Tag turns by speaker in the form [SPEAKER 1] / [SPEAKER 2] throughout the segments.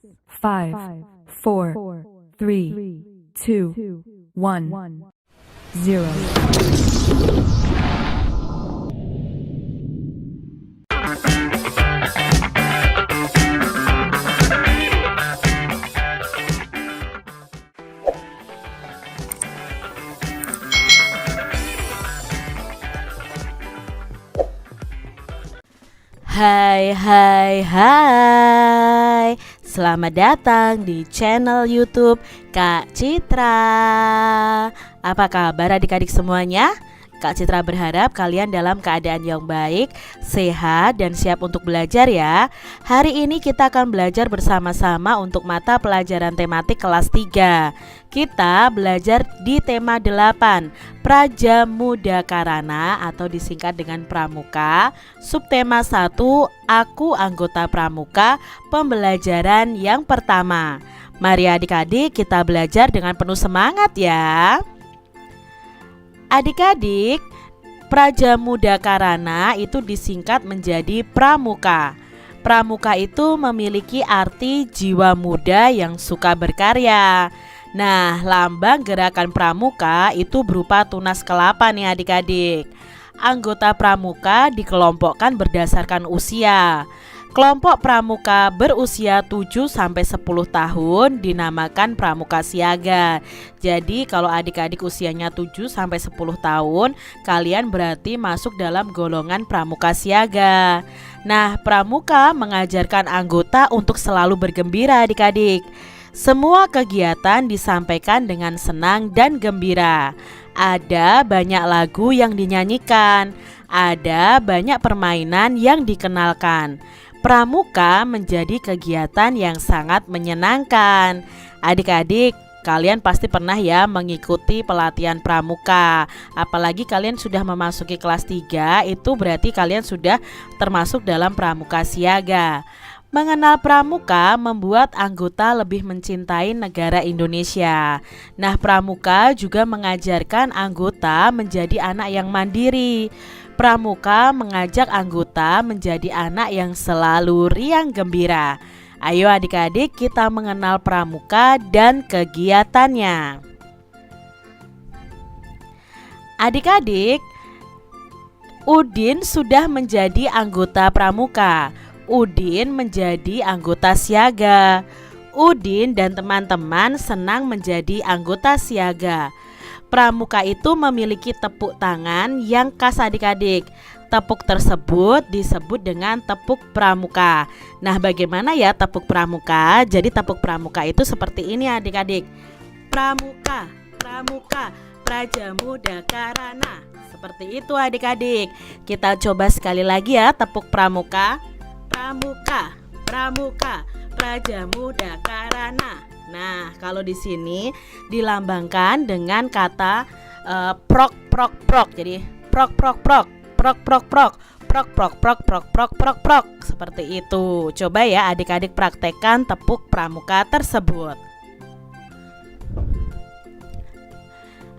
[SPEAKER 1] 5, 4, 3, 2, 1, 0.
[SPEAKER 2] Hai, selamat datang di channel YouTube Kak Citra. Apa kabar adik-adik semuanya? Kak Citra berharap kalian dalam keadaan yang baik, sehat, dan siap untuk belajar ya. Hari ini kita akan belajar bersama-sama untuk mata pelajaran tematik kelas 3. Kita belajar di tema 8, Prajamuda Karana atau disingkat dengan Pramuka. Subtema 1, Aku Anggota Pramuka, pembelajaran yang pertama. Mari adik-adik kita belajar dengan penuh semangat ya. Adik-adik, Prajamuda Karana itu disingkat menjadi Pramuka. Pramuka itu memiliki arti jiwa muda yang suka berkarya. Nah, lambang gerakan Pramuka itu berupa tunas kelapa nih adik-adik. Anggota Pramuka dikelompokkan berdasarkan usia. Kelompok Pramuka berusia 7-10 tahun dinamakan Pramuka Siaga. Jadi kalau adik-adik usianya 7-10 tahun, kalian berarti masuk dalam golongan Pramuka Siaga. Nah, Pramuka mengajarkan anggota untuk selalu bergembira adik-adik. Semua kegiatan disampaikan dengan senang dan gembira. Ada banyak lagu yang dinyanyikan, ada banyak permainan yang dikenalkan. Pramuka menjadi kegiatan yang sangat menyenangkan. Adik-adik, kalian pasti pernah ya mengikuti pelatihan pramuka. Apalagi kalian sudah memasuki kelas 3, itu berarti kalian sudah termasuk dalam Pramuka Siaga. Mengenal pramuka membuat anggota lebih mencintai negara Indonesia. Nah, pramuka juga mengajarkan anggota menjadi anak yang mandiri. Pramuka mengajak anggota menjadi anak yang selalu riang gembira. Ayo adik-adik kita mengenal pramuka dan kegiatannya. Adik-adik, Udin sudah menjadi anggota pramuka. Udin menjadi anggota siaga. Udin dan teman-teman senang menjadi anggota siaga. Pramuka itu memiliki tepuk tangan yang khas adik-adik. Tepuk tersebut disebut dengan tepuk pramuka. Nah, bagaimana ya tepuk pramuka? Jadi tepuk pramuka itu seperti ini adik-adik. Pramuka, pramuka, Prajamuda Karana. Seperti itu adik-adik. Kita coba sekali lagi ya tepuk pramuka. Pramuka, pramuka, Prajamuda Karana. Nah, kalau di sini dilambangkan dengan kata prok prok prok. Jadi prok prok prok, prok prok prok, prok prok prok prok prok prok prok. Seperti itu. Coba ya adik-adik praktekkan tepuk pramuka tersebut.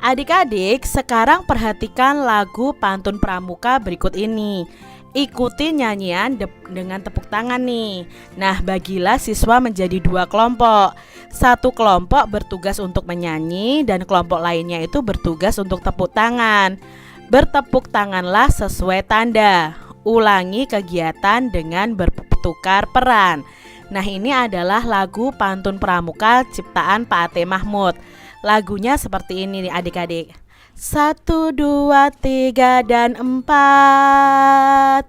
[SPEAKER 2] Adik-adik, sekarang perhatikan lagu pantun pramuka berikut ini. Ikuti nyanyian dengan tepuk tangan nih. Nah, bagilah siswa menjadi 2 kelompok. Satu kelompok bertugas untuk menyanyi dan kelompok lainnya itu bertugas untuk tepuk tangan. Bertepuk tanganlah sesuai tanda. Ulangi kegiatan dengan bertukar peran. Nah, ini adalah lagu pantun pramuka ciptaan Pak Ate Mahmud. Lagunya seperti ini nih adik-adik. 1, 2, 3, dan 4.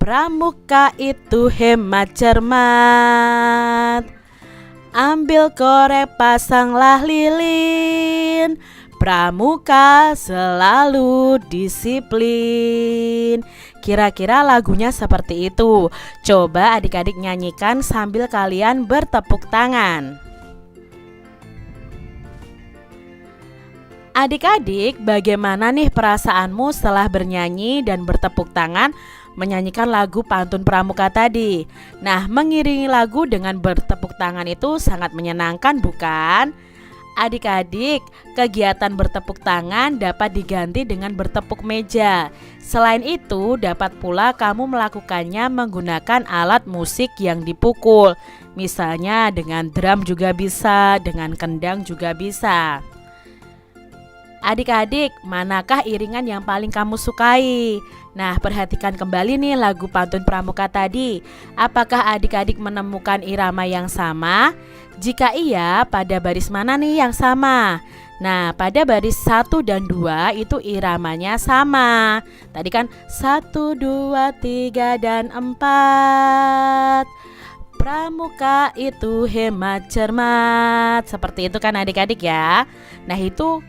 [SPEAKER 2] Pramuka itu hemat cermat. Ambil korek, pasanglah lilin. Pramuka selalu disiplin. Kira-kira lagunya seperti itu. Coba adik-adik nyanyikan sambil kalian bertepuk tangan. Adik-adik, bagaimana nih perasaanmu setelah bernyanyi dan bertepuk tangan menyanyikan lagu pantun pramuka tadi? Nah, mengiringi lagu dengan bertepuk tangan itu sangat menyenangkan, bukan? Adik-adik, kegiatan bertepuk tangan dapat diganti dengan bertepuk meja. Selain itu, dapat pula kamu melakukannya menggunakan alat musik yang dipukul. Misalnya dengan drum juga bisa, dengan kendang juga bisa. Adik-adik, manakah iringan yang paling kamu sukai? Nah, perhatikan kembali nih lagu pantun pramuka tadi. Apakah adik-adik menemukan irama yang sama? Jika iya, pada baris mana nih yang sama? Nah, pada baris 1 dan 2 itu iramanya sama. Tadi kan 1, 2, 3, dan 4. Pramuka itu hemat cermat. Seperti itu kan adik-adik ya. Nah itu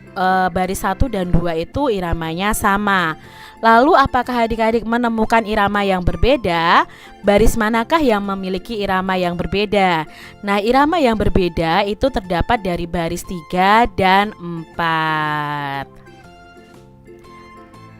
[SPEAKER 2] baris 1 dan 2 itu iramanya sama. Lalu apakah adik-adik menemukan irama yang berbeda? Baris manakah yang memiliki irama yang berbeda? Nah irama yang berbeda itu terdapat dari baris 3 dan 4.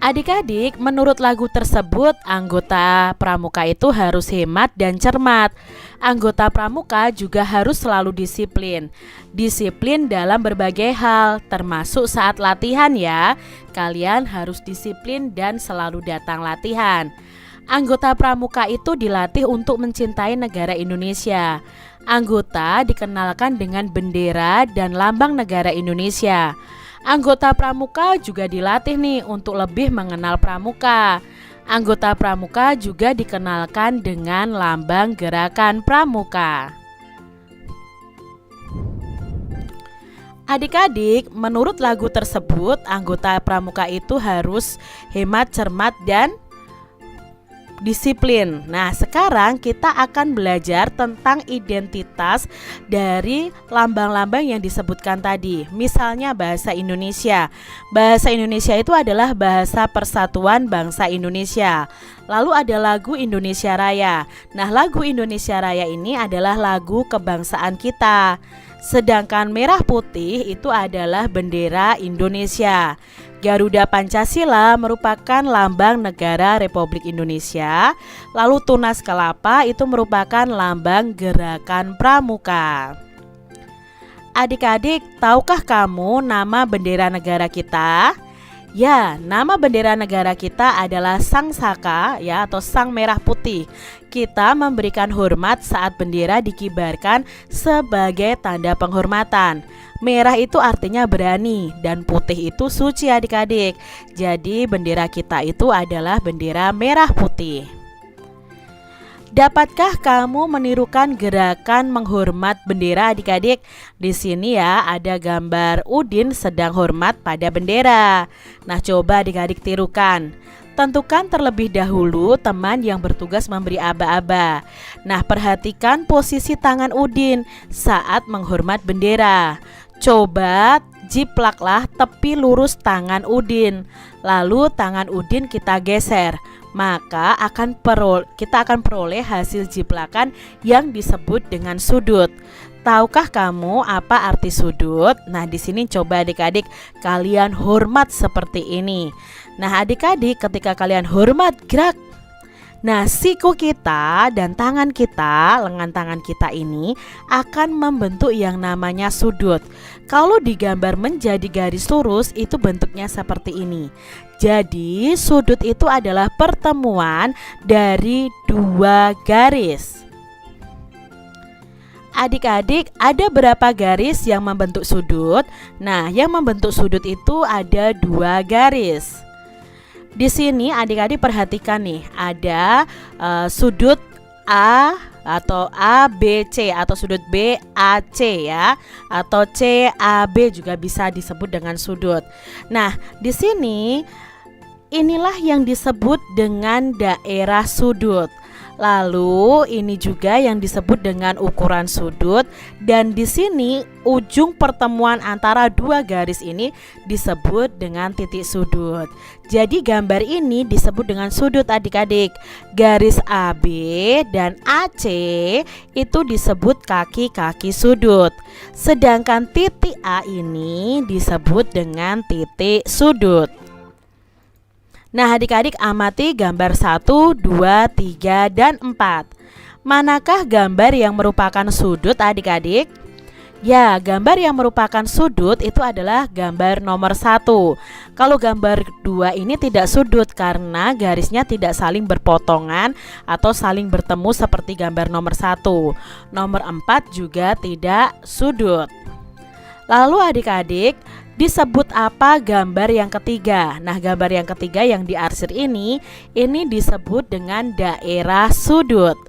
[SPEAKER 2] Adik-adik, menurut lagu tersebut, anggota pramuka itu harus hemat dan cermat. Anggota pramuka juga harus selalu disiplin. Disiplin dalam berbagai hal, termasuk saat latihan ya. Kalian harus disiplin dan selalu datang latihan. Anggota pramuka itu dilatih untuk mencintai negara Indonesia. Anggota dikenalkan dengan bendera dan lambang negara Indonesia. Anggota pramuka juga dilatih nih untuk lebih mengenal pramuka. Anggota pramuka juga dikenalkan dengan lambang gerakan pramuka. Adik-adik, menurut lagu tersebut, anggota pramuka itu harus hemat, cermat, dan disiplin. Nah, sekarang kita akan belajar tentang identitas dari lambang-lambang yang disebutkan tadi. Misalnya bahasa Indonesia. Bahasa Indonesia itu adalah bahasa persatuan bangsa Indonesia. Lalu ada lagu Indonesia Raya. Nah, lagu Indonesia Raya ini adalah lagu kebangsaan kita. Sedangkan merah putih itu adalah bendera Indonesia. Garuda Pancasila merupakan lambang negara Republik Indonesia. Lalu tunas kelapa itu merupakan lambang gerakan pramuka. Adik-adik, tahukah kamu nama bendera negara kita? Ya, nama bendera negara kita adalah Sang Saka ya, atau Sang Merah Putih. Kita memberikan hormat saat bendera dikibarkan sebagai tanda penghormatan. Merah itu artinya berani dan putih itu suci adik-adik. Jadi bendera kita itu adalah bendera merah putih. Dapatkah kamu menirukan gerakan menghormat bendera adik-adik? Di sini ya ada gambar Udin sedang hormat pada bendera. Nah, coba adik-adik tirukan. Tentukan terlebih dahulu teman yang bertugas memberi aba-aba. Nah, perhatikan posisi tangan Udin saat menghormat bendera. Coba jiplaklah tepi lurus tangan Udin. Lalu tangan Udin kita geser. Maka kita akan peroleh hasil jiplakan yang disebut dengan sudut. Tahukah kamu apa arti sudut? Nah, di sini coba adik-adik kalian hormat seperti ini. Nah, adik-adik ketika kalian hormat gerak. Nah, siku kita dan tangan kita, lengan tangan kita ini akan membentuk yang namanya sudut. Kalau digambar menjadi garis lurus itu bentuknya seperti ini. Jadi sudut itu adalah pertemuan dari dua garis. Adik-adik, ada berapa garis yang membentuk sudut? Nah, yang membentuk sudut itu ada dua garis. Di sini adik-adik perhatikan nih, ada sudut A atau ABC atau sudut BAC ya, atau CAB juga bisa disebut dengan sudut. Nah, di sini inilah yang disebut dengan daerah sudut. Lalu ini juga yang disebut dengan ukuran sudut, dan di sini ujung pertemuan antara dua garis ini disebut dengan titik sudut. Jadi gambar ini disebut dengan sudut adik-adik. Garis AB dan AC itu disebut kaki-kaki sudut. Sedangkan titik A ini disebut dengan titik sudut. Nah, adik-adik amati gambar 1, 2, 3, dan 4. Manakah gambar yang merupakan sudut adik-adik? Ya, gambar yang merupakan sudut itu adalah gambar nomor 1. Kalau gambar 2 ini tidak sudut karena garisnya tidak saling berpotongan atau saling bertemu seperti gambar nomor 1. Nomor 4 juga tidak sudut. Lalu adik-adik, disebut apa gambar yang ketiga? Nah, gambar yang ketiga yang diarsir ini disebut dengan daerah sudut.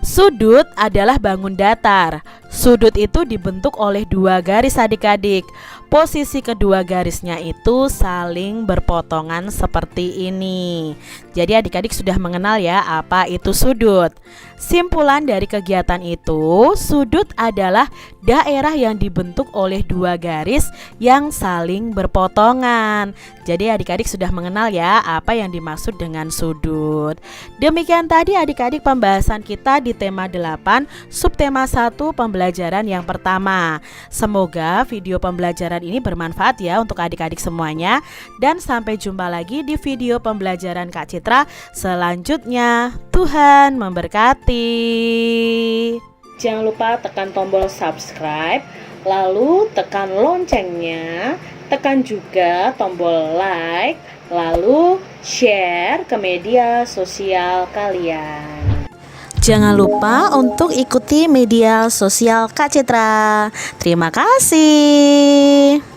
[SPEAKER 2] Sudut adalah bangun datar. Sudut itu dibentuk oleh dua garis adik-adik. Posisi kedua garisnya itu saling berpotongan seperti ini. Jadi adik-adik sudah mengenal ya apa itu sudut. Simpulan dari kegiatan itu, sudut adalah daerah yang dibentuk oleh dua garis yang saling berpotongan. Jadi adik-adik sudah mengenal ya apa yang dimaksud dengan sudut. Demikian tadi adik-adik pembahasan kita di tema 8, subtema 1 pembelajaran yang pertama. Semoga video pembelajaran ini bermanfaat ya untuk adik-adik semuanya. Dan sampai jumpa lagi di video pembelajaran Kak Citra selanjutnya. Tuhan memberkati. Jangan lupa tekan tombol subscribe, lalu tekan loncengnya, tekan juga tombol like, lalu share ke media sosial kalian. Jangan lupa untuk ikuti media sosial Kak Citra. Terima kasih.